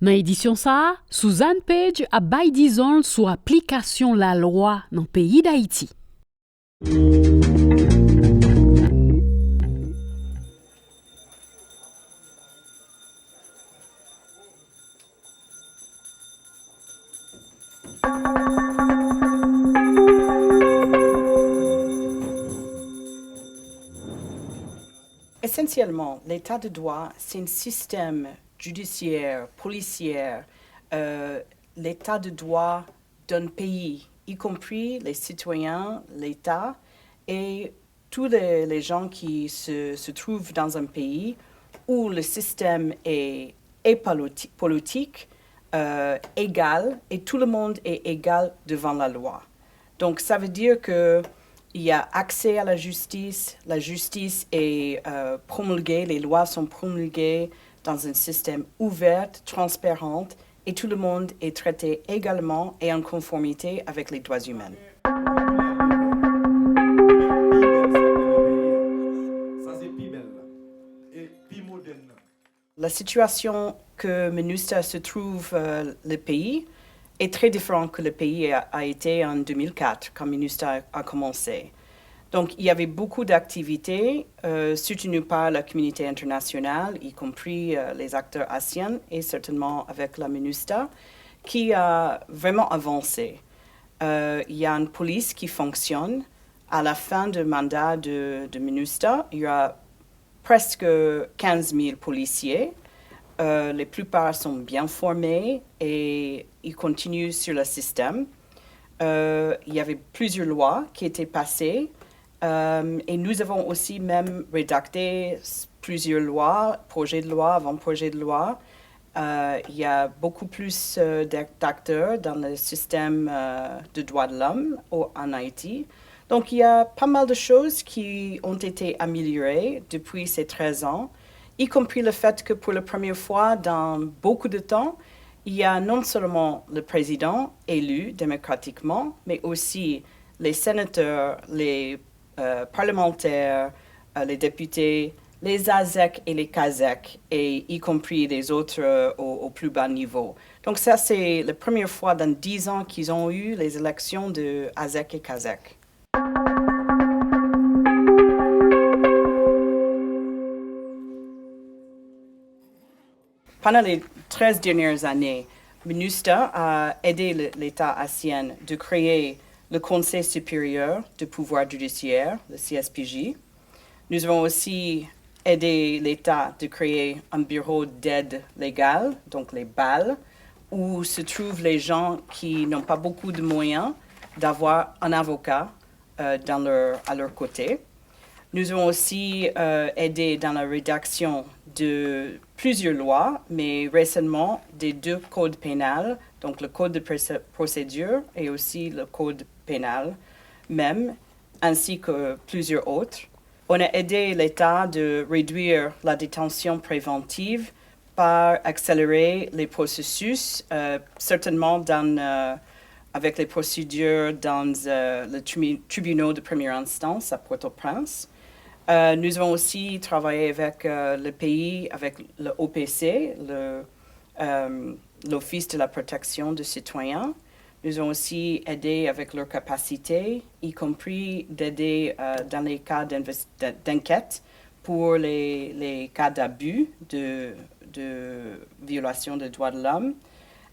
Dans l'édition ça, Suzanne Page a bay disons sur application la loi dans le pays d'Haïti. Essentiellement, l'état de droit, c'est un système judiciaire, policier, l'état de droit d'un pays, y compris les citoyens, l'État et tous les gens qui se trouvent dans un pays où le système est politique, égal, et tout le monde est égal devant la loi. Donc, ça veut dire qu'il y a accès à la justice est promulguée, les lois sont promulguées dans un système ouvert, transparent, et tout le monde est traité également et en conformité avec les droits humains. La situation que MINUSTAH se trouve le pays est très différente que le pays a été en 2004, quand MINUSTAH a commencé. Donc, il y avait beaucoup d'activités soutenues par la communauté internationale, y compris les acteurs ASEAN et certainement avec la MINUSTAH, qui a vraiment avancé. Il y a une police qui fonctionne. À la fin du mandat de MINUSTAH, il y a presque 15 000 policiers. La plupart sont bien formés et ils continuent sur le système. Il y avait plusieurs lois qui étaient passées et nous avons aussi même rédacté plusieurs lois, projets de loi, avant-projets de loi. Il y a beaucoup plus d'acteurs dans le système de droits de l'homme en Haïti. Donc, il y a pas mal de choses qui ont été améliorées depuis ces 13 ans, y compris le fait que pour la première fois dans beaucoup de temps, il y a non seulement le président élu démocratiquement, mais aussi les sénateurs, les parlementaires, les députés, les ASEC et les CASEC, et y compris les autres au plus bas niveau. Donc ça, c'est la première fois dans 10 ans qu'ils ont eu les élections de ASEC et CASEC. Pendant les 13 dernières années, MINUSTAH a aidé l'État haïtien de créer le Conseil supérieur du pouvoir judiciaire, le CSPJ. Nous avons aussi aidé l'État de créer un bureau d'aide légale, donc les BAL, où se trouvent les gens qui n'ont pas beaucoup de moyens d'avoir un avocat à leur côté. Nous avons aussi aidé dans la rédaction de plusieurs lois, mais récemment des 2 codes pénals, donc le code de procédure et aussi le code pénal même, ainsi que plusieurs autres. On a aidé l'État de réduire la détention préventive par accélérer les processus, certainement avec les procédures dans le tribunal de première instance à Port-au-Prince. Nous avons aussi travaillé avec le pays, avec le OPC, l'Office de la protection des citoyens. Nous avons aussi aidé avec leur capacité, y compris d'aider dans les cas d'enquête pour les cas d'abus, de violation des droits de l'homme.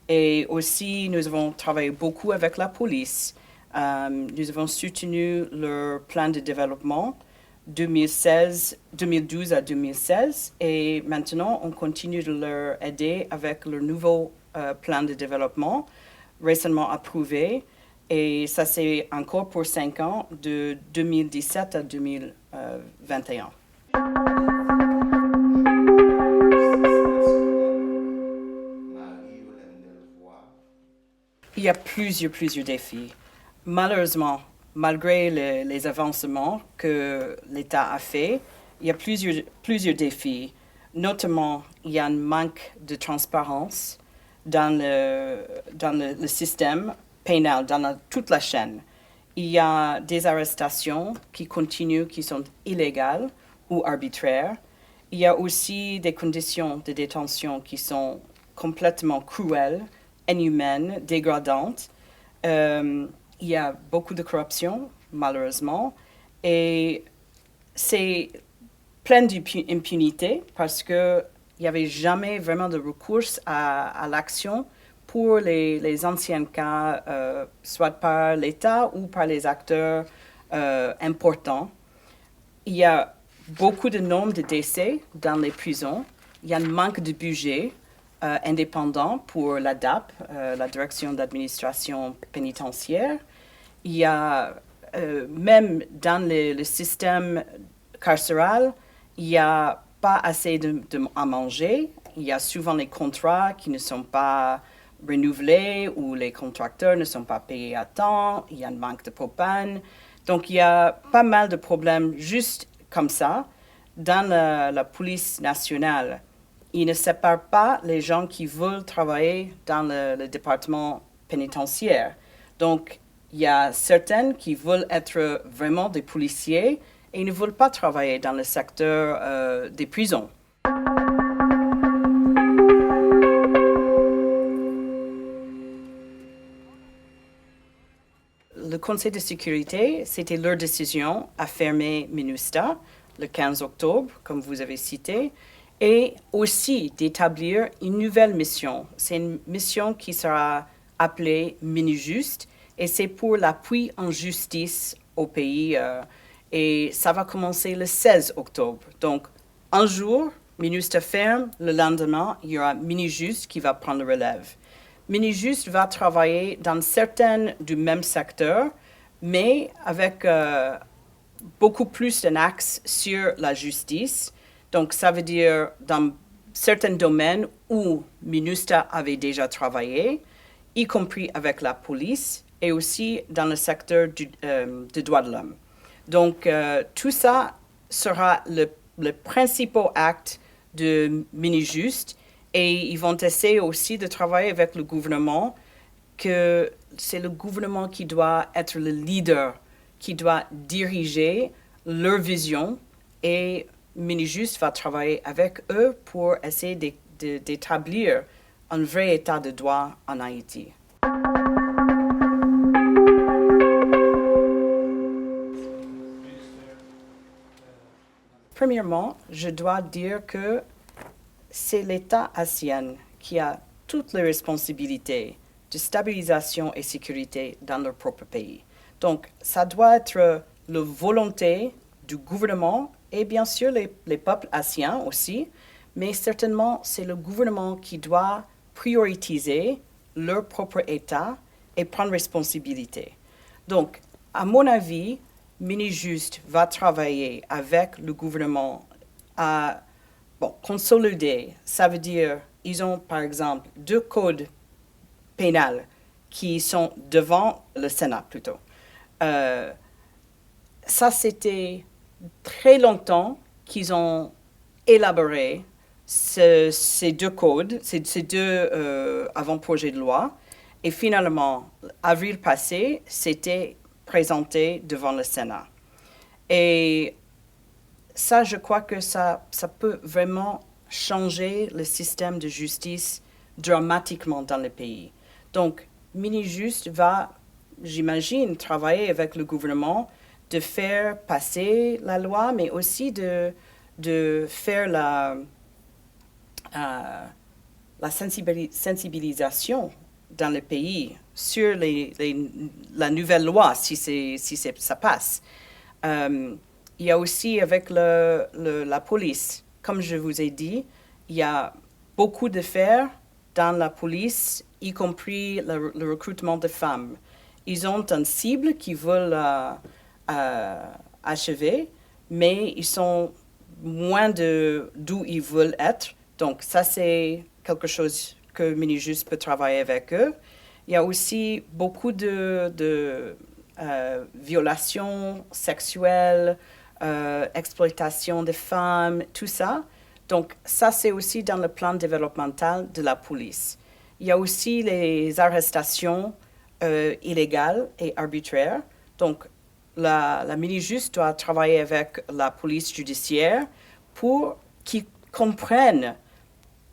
Et aussi, nous avons travaillé beaucoup avec la police. Nous avons soutenu leur plan de développement 2012 à 2016 et maintenant on continue de leur aider avec leur nouveau plan de développement récemment approuvé et ça c'est encore pour 5 ans de 2017 à 2021. Il y a plusieurs défis. Malheureusement, malgré les avancements que l'État a fait, il y a plusieurs défis. Notamment, il y a un manque de transparence dans le système pénal, dans toute la chaîne. Il y a des arrestations qui continuent, qui sont illégales ou arbitraires. Il y a aussi des conditions de détention qui sont complètement cruelle, inhumaine, dégradante. Il y a beaucoup de corruption, malheureusement, et c'est plein d'impunité parce qu'il n'y avait jamais vraiment de recours à l'action pour les anciens cas, soit par l'État ou par les acteurs importants. Il y a beaucoup de nombres de décès dans les prisons. Il y a un manque de budget indépendant pour la DAP, la Direction d'administration pénitentiaire. Il y a même dans le système carcéral, il n'y a pas assez à manger. Il y a souvent les contrats qui ne sont pas renouvelés ou les contracteurs ne sont pas payés à temps. Il y a un manque de propane. Donc, il y a pas mal de problèmes juste comme ça. Dans la police nationale, ils ne séparent pas les gens qui veulent travailler dans le département pénitentiaire. Donc, il y a certaines qui veulent être vraiment des policiers et ne veulent pas travailler dans le secteur des prisons. Le Conseil de sécurité, c'était leur décision à fermer MINUSTAH le 15 octobre, comme vous avez cité, et aussi d'établir une nouvelle mission. C'est une mission qui sera appelée MINUJUST, et c'est pour l'appui en justice au pays. Et ça va commencer le 16 octobre. Donc, un jour, MINUSTAH ferme, le lendemain, il y aura MINUJUST qui va prendre le relève. MINUJUST va travailler dans certains du même secteur, mais avec beaucoup plus d'un axe sur la justice. Donc, ça veut dire dans certains domaines où MINUSTAH avait déjà travaillé, y compris avec la police, et aussi dans le secteur des droits de l'homme. Donc, tout ça sera le principal acte de MINUJUST. Et ils vont essayer aussi de travailler avec le gouvernement, que c'est le gouvernement qui doit être le leader, qui doit diriger leur vision. Et MINUJUST va travailler avec eux pour essayer d'établir un vrai état de droit en Haïti. Premièrement, je dois dire que c'est l'État haïtien qui a toutes les responsabilités de stabilisation et sécurité dans leur propre pays. Donc, ça doit être la volonté du gouvernement et bien sûr les peuples haïtiens aussi, mais certainement c'est le gouvernement qui doit prioriser leur propre État et prendre responsabilité. Donc, à mon avis, MINUJUST va travailler avec le gouvernement à consolider, ça veut dire ils ont par exemple 2 codes pénals qui sont devant le Sénat plutôt. Ça, c'était très longtemps qu'ils ont élaboré ces 2 codes, ces 2 avant-projets de loi. Et finalement, avril passé, c'était présenté devant le Sénat. Et ça, je crois que ça peut vraiment changer le système de justice dramatiquement dans le pays. Donc, MINUJUST va, j'imagine, travailler avec le gouvernement de faire passer la loi, mais aussi de faire la sensibilisation dans le pays sur la nouvelle loi, si ça passe. Il y a aussi avec la police, comme je vous ai dit, il y a beaucoup de faire dans la police, y compris le recrutement de femmes. Ils ont une cible qu'ils veulent achever, mais ils sont moins d'où ils veulent être. Donc, ça, c'est quelque chose que MINUJUST peut travailler avec eux. Il y a aussi beaucoup de violations sexuelles, exploitation des femmes, tout ça. Donc, ça, c'est aussi dans le plan développemental de la police. Il y a aussi les arrestations illégales et arbitraires. Donc, la MINUJUST doit travailler avec la police judiciaire pour qu'ils comprennent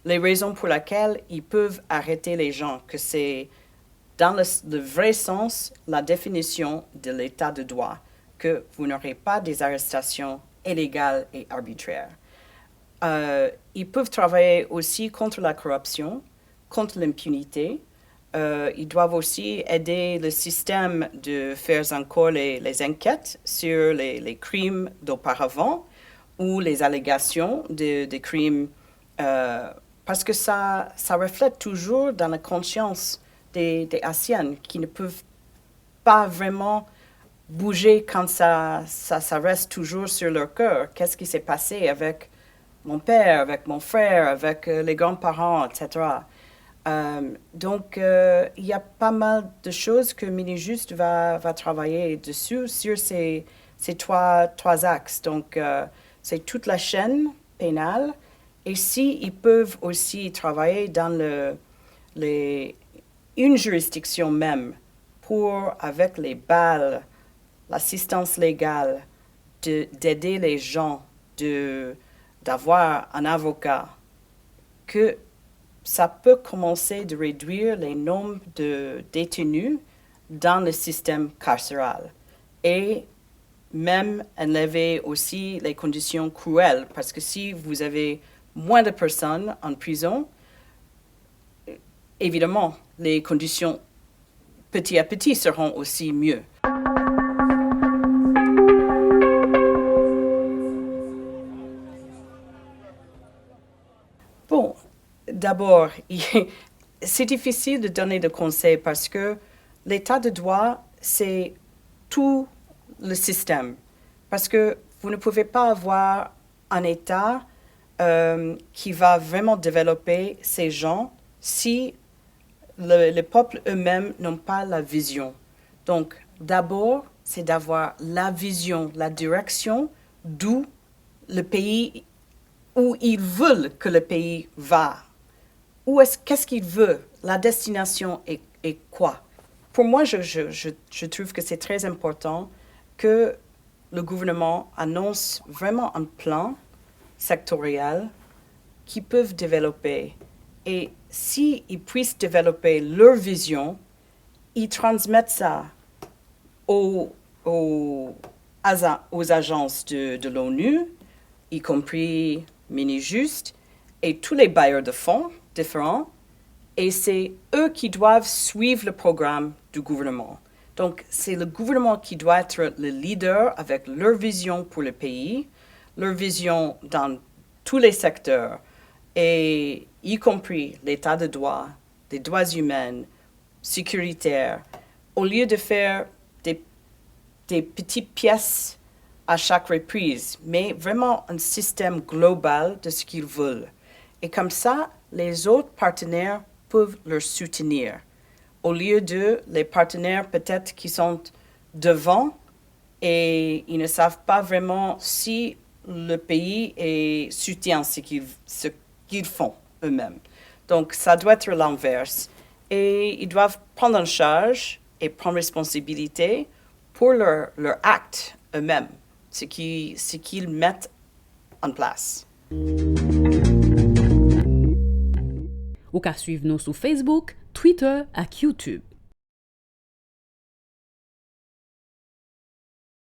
les raisons pour lesquelles ils peuvent arrêter les gens, que c'est dans le vrai sens la définition de l'état de droit, que vous n'aurez pas des arrestations illégales et arbitraires. Ils peuvent travailler aussi contre la corruption, contre l'impunité. Ils doivent aussi aider le système de faire encore les enquêtes sur les crimes d'auparavant ou les allégations de crimes, parce que ça reflète toujours dans la conscience des Haïtiens qui ne peuvent pas vraiment bouger quand ça reste toujours sur leur cœur. Qu'est-ce qui s'est passé avec mon père, avec mon frère, avec les grands-parents, etc. Donc, il y a pas mal de choses que Mini-Juste va travailler dessus sur ces trois axes. Donc, c'est toute la chaîne pénale. Et si ils peuvent aussi travailler dans une juridiction même avec les balles, l'assistance légale, d'aider les gens, d'avoir un avocat, que ça peut commencer de réduire les nombres de détenus dans le système carcéral et même enlever aussi les conditions cruelles, parce que si vous avez moins de personnes en prison, évidemment, les conditions petit à petit seront aussi mieux. Bon, d'abord, c'est difficile de donner des conseils parce que l'état de droit, c'est tout le système. Parce que vous ne pouvez pas avoir un État qui va vraiment développer ces gens si les peuples eux-mêmes n'ont pas la vision. Donc, d'abord, c'est d'avoir la vision, la direction d'où le pays, où ils veulent que le pays va. Qu'est-ce qu'il veut? La destination est quoi? Pour moi, je trouve que c'est très important que le gouvernement annonce vraiment un plan sectoriel qu'ils peuvent développer. Et s'ils puissent développer leur vision, ils transmettent ça aux agences de l'ONU, y compris Mini-Juste, et tous les bailleurs de fonds différents, et c'est eux qui doivent suivre le programme du gouvernement. Donc, c'est le gouvernement qui doit être le leader avec leur vision pour le pays, leur vision dans tous les secteurs, et y compris l'état de droit, des droits humains, sécuritaires, au lieu de faire des petites pièces à chaque reprise, mais vraiment un système global de ce qu'ils veulent. Et comme ça, les autres partenaires peuvent leur soutenir, au lieu de les partenaires peut-être qui sont devant et ils ne savent pas vraiment si le pays soutient ce qu'ils font eux-mêmes. Donc, ça doit être l'inverse. Et ils doivent prendre en charge et prendre responsabilité pour leur acte eux-mêmes, ce qu'ils mettent en place. Ou ka suiv nou sou Facebook, Twitter ak YouTube.